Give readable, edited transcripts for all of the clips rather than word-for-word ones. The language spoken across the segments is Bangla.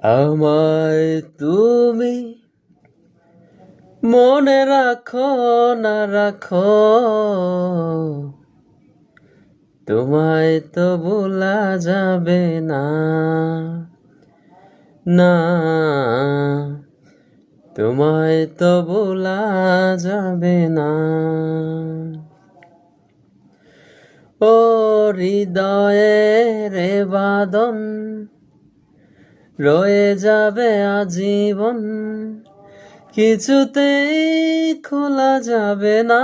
আমায় তুমি মনে রাখো না রাখো, তোমায় তো ভোলা যাবে না, না তোমায় তো ভোলা যাবে না। ও হৃদয়ের বাদন রয়ে যাবে আজীবন, কিছুতেই খোলা যাবে না।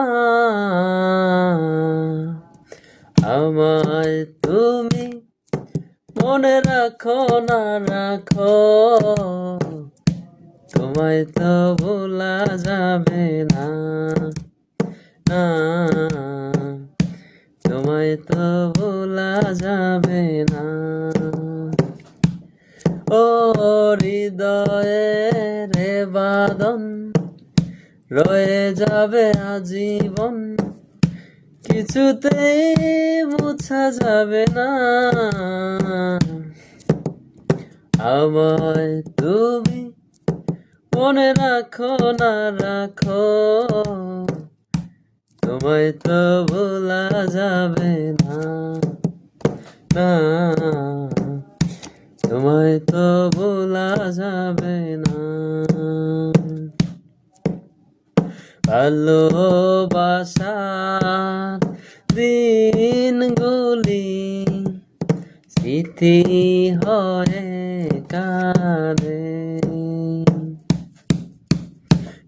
আমায় তুমি মনে রাখো না রাখো, তোমায় তো ভোলা যাবে না, না তোমায় তো ভোলা যাবে না। ও হৃদয়ের বাদন রয়ে যাবে আজীবন, কিছুতেই মুছা যাবে না। আমায় তুমি মনে রাখো না রাখো, তোমায় তো ভোলা যাবে না, না তোমায় তো ভোলা যাবে না। ভালোবাসার দিনগুলি স্মৃতি হয়ে কাঁদে,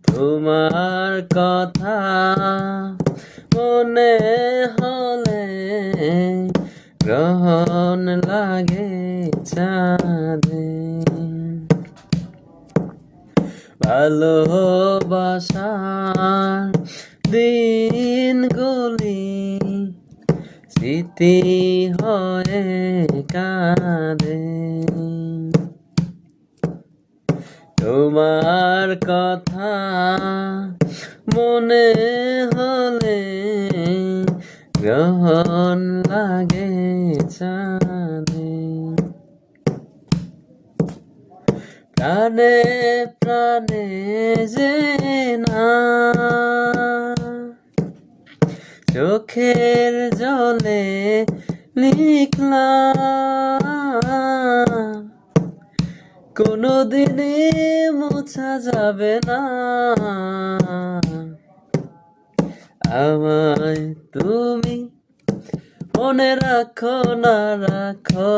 তোমার কথা মনে হলে গ্রহণ লাগে চাঁদে। ভালোবাসার দিনগুলি স্মৃতি হয়ে কাঁদে, তোমার কথা মনে হলে গ্রহণ লাগে চাঁদে। প্রাণে প্রাণে যে না চোখের জলে লিখলাম, কোনোদিনই মোছা যাবে না। আমায় তুমি মনে রাখো না রাখো,